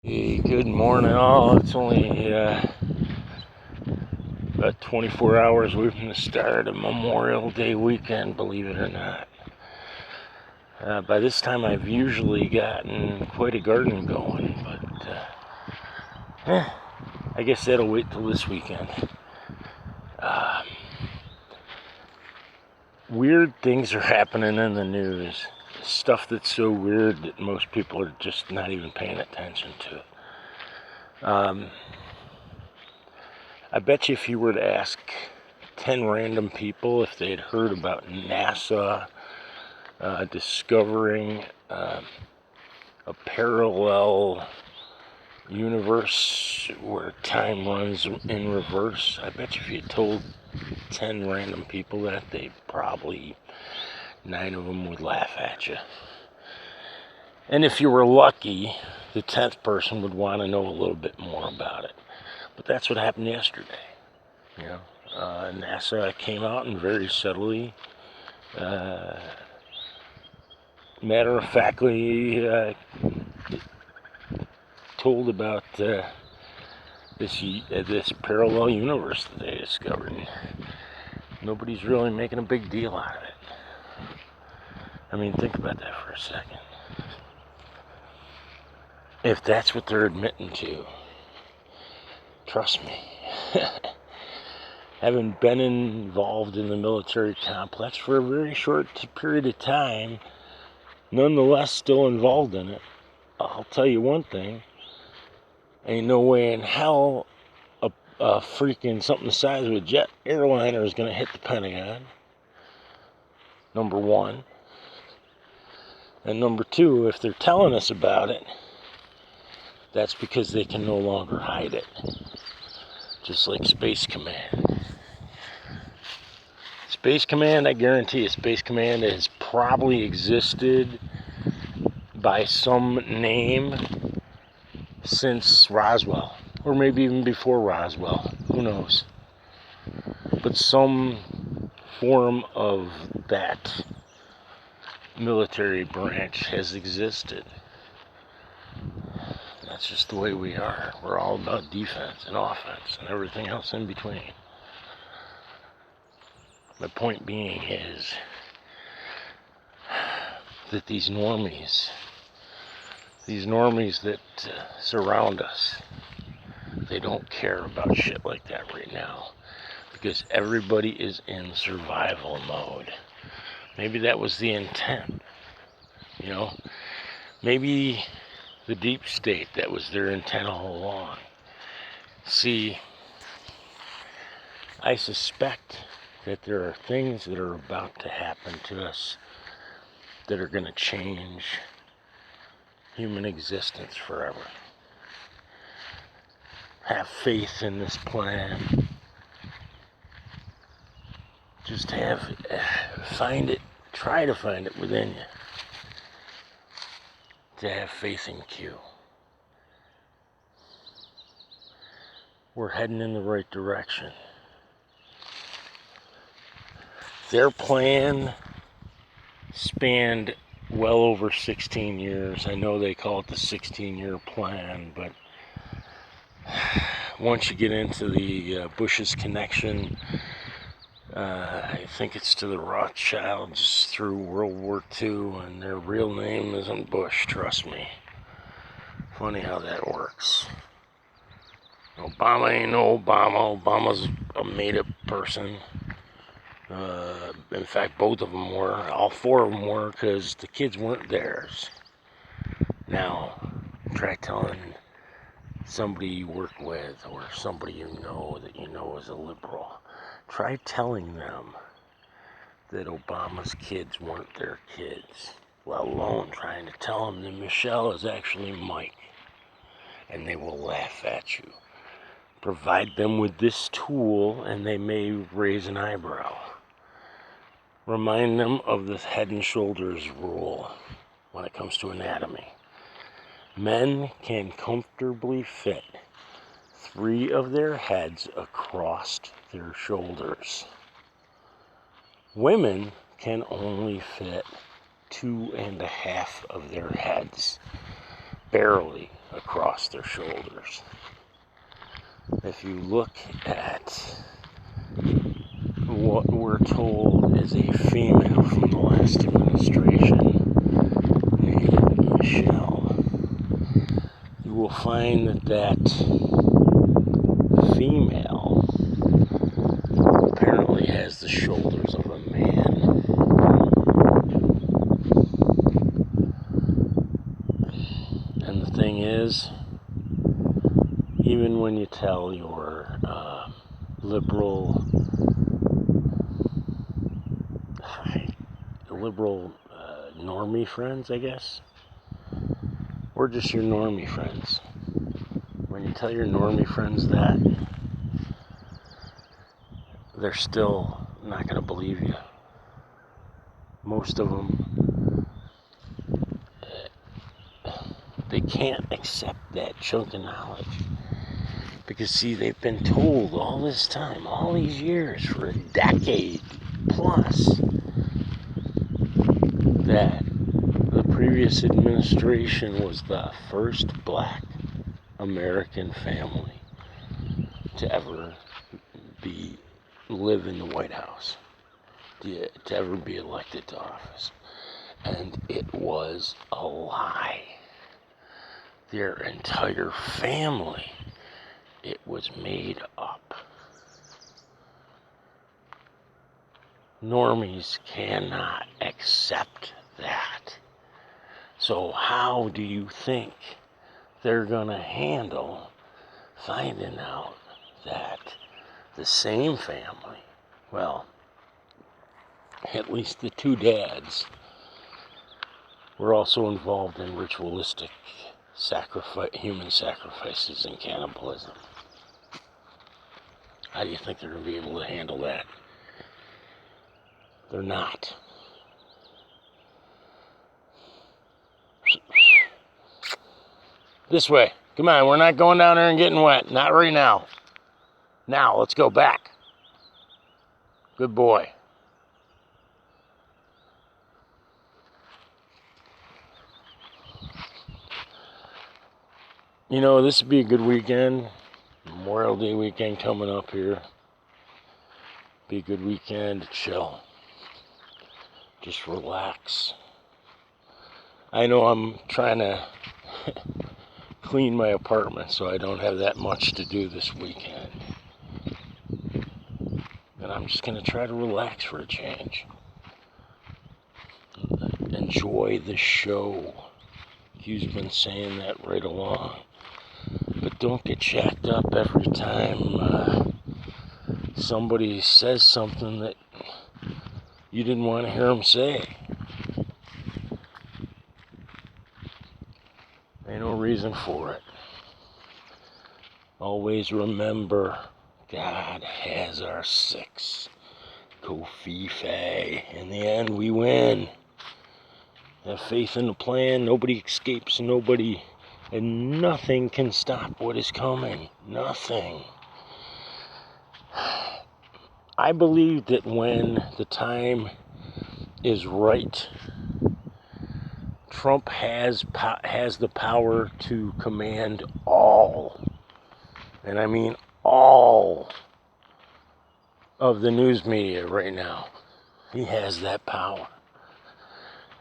Hey, good morning, all. It's only about 24 hours away from the start of Memorial Day weekend, believe it or not. By this time, I've usually gotten quite a garden going, but I guess that'll wait till this weekend. Weird things are happening in the news. Stuff that's so weird that most people are just not even paying attention to it. I bet you if you were to ask 10 random people if they'd heard about NASA discovering a parallel universe where time runs in reverse, I bet you if you told 10 random people that, they probably 9 of them would laugh at you. And if you were lucky, the 10th person would want to know a little bit more about it. But that's what happened yesterday. You know, NASA came out and very subtly, matter-of-factly, told about this parallel universe that they discovered. Nobody's really making a big deal out of it. I mean, think about that for a second. If that's what they're admitting to, trust me, having been involved in the military complex for a very short period of time, nonetheless still involved in it, I'll tell you one thing, ain't no way in hell a freaking something the size of a jet airliner is going to hit the Pentagon, number one. And number two, if they're telling us about it, that's because they can no longer hide it. Just like Space Command. Space Command, I guarantee you, Space Command has probably existed by some name since Roswell. Or maybe even before Roswell. Who knows? But some form of that military branch has existed. That's just the way we are. We're all about defense and offense and everything else in between. My point being is that these normies that surround us, they don't care about shit like that right now because everybody is in survival mode. Maybe that was the intent, you know? Maybe the deep state, that was their intent all along. See, I suspect that there are things that are about to happen to us that are going to change human existence forever. Have faith in this plan. Just find it, try to find it within you. To have faith in Q. We're heading in the right direction. Their plan spanned well over 16 years. I know they call it the 16-year plan, but once you get into the Bush's connection, I think it's to the Rothschilds through World War II, and their real name isn't Bush, trust me. Funny how that works. Obama ain't no Obama. Obama's a made-up person. In fact, both of them were. All four of them were, because the kids weren't theirs. Now, try telling somebody you work with or somebody you know that you know is a liberal. Try telling them that Obama's kids weren't their kids, let alone trying to tell them that Michelle is actually Mike. And they will laugh at you. Provide them with this tool and they may raise an eyebrow. Remind them of the head and shoulders rule when it comes to anatomy. Men can comfortably fit 3 of their heads across their shoulders. Women can only fit 2.5 of their heads barely across their shoulders. If you look at what we're told is a female from the last administration named Michelle, you will find that female apparently has the shoulders of a man. And the thing is, even when you tell your liberal normie friends, I guess, or just your normie friends, when you tell your normie friends that, they're still not going to believe you. Most of them, they can't accept that chunk of knowledge. Because, see, they've been told all this time, all these years, for a decade plus, that the previous administration was the first black American family to ever live in the White House, to ever be elected to office. And it was a lie. Their entire family, it was made up. Normies cannot accept that. So how do you think they're going to handle finding out that the same family, well, at least the two dads, were also involved in ritualistic human sacrifices and cannibalism? How do you think they're going to be able to handle that? They're not. This way. Come on, we're not going down there and getting wet. Not right now. Now, let's go back. Good boy. You know, this would be a good weekend. Memorial Day weekend coming up here. Be a good weekend to chill. Just relax. I know I'm trying to clean my apartment, so I don't have that much to do this weekend. And I'm just going to try to relax for a change. Enjoy the show. Hugh's been saying that right along. But don't get jacked up every time somebody says something that you didn't want to hear them say. Ain't no reason for it. Always remember, God has our six. Kofi-Fe. In the end, we win. Have faith in the plan. Nobody escapes nobody. And nothing can stop what is coming. Nothing. I believe that when the time is right, Trump has the power to command all, and I mean all, of the news media right now. He has that power.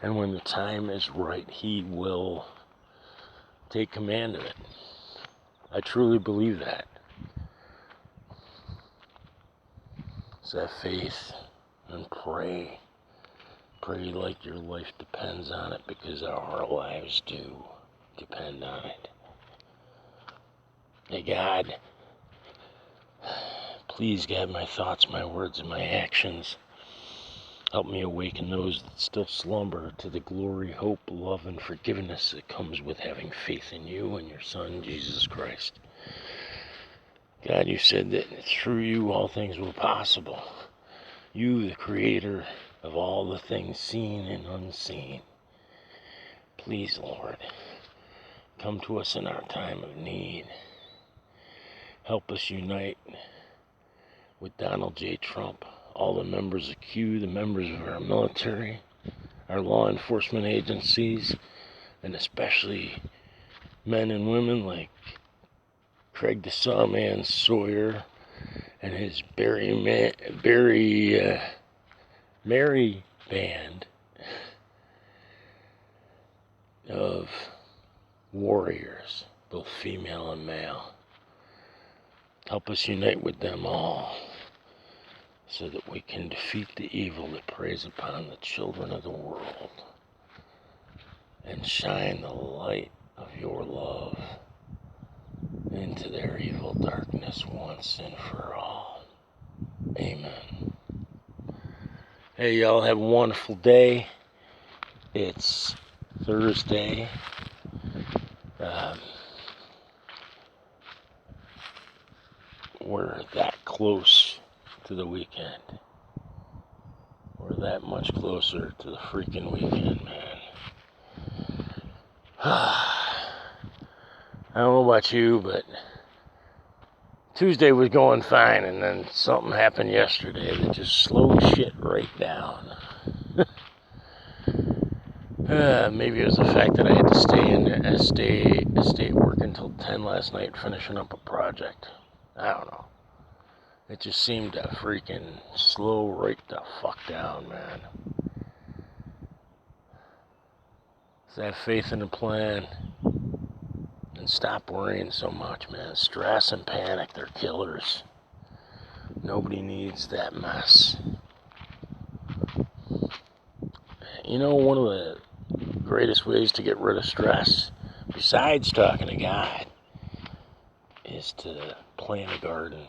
And when the time is right, he will take command of it. I truly believe that. So have faith and pray. Pray like your life depends on it, because our lives do depend on it. Hey God, please guide my thoughts, my words, and my actions. Help me awaken those that still slumber to the glory, hope, love, and forgiveness that comes with having faith in you and your Son, Jesus Christ. God, you said that through you all things were possible. You, the creator of all the things seen and unseen. Please, Lord, come to us in our time of need. Help us unite with Donald J. Trump, all the members of Q, the members of our military, our law enforcement agencies, and especially men and women like Craig the Sawman Sawyer and his merry band of warriors, both female and male. Help us unite with them all so that we can defeat the evil that preys upon the children of the world and shine the light of your love into their evil darkness once and for all. Amen. Hey, y'all, have a wonderful day. It's Thursday. We're that close to the weekend. We're that much closer to the freaking weekend, man. I don't know about you, but Tuesday was going fine, and then something happened yesterday that just slowed shit right down. Maybe it was the fact that I had to stay at work until 10 last night finishing up a project. I don't know. It just seemed to freaking slow right the fuck down, man. So have faith in the plan and stop worrying so much, man. Stress and panic, they're killers. Nobody needs that mess. You know, one of the greatest ways to get rid of stress, besides talking to God, is to plant a garden.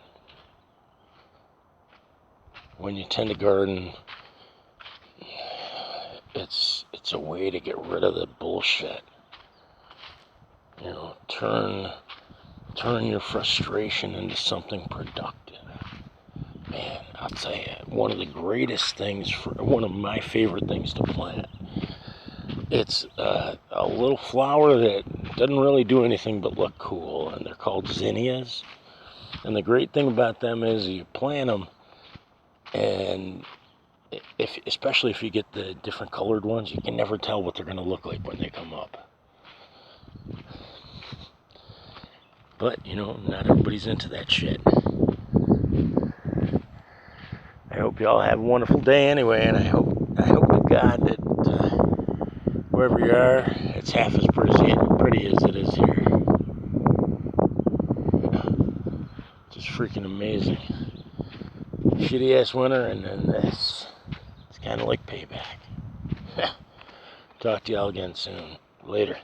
When you tend a garden, it's a way to get rid of the bullshit. You know, turn your frustration into something productive. Man, I'll tell you, one of my favorite things to plant. It's a little flower that doesn't really do anything but look cool, and they're called zinnias. And the great thing about them is you plant them, and especially if you get the different colored ones, you can never tell what they're going to look like when they come up. But, you know, not everybody's into that shit. I hope you all have a wonderful day anyway, and I hope to God that wherever you are, it's half as pretty as it is here. Just freaking amazing. Shitty ass winter, and then this. It's kind of like payback. Talk to y'all again soon. Later.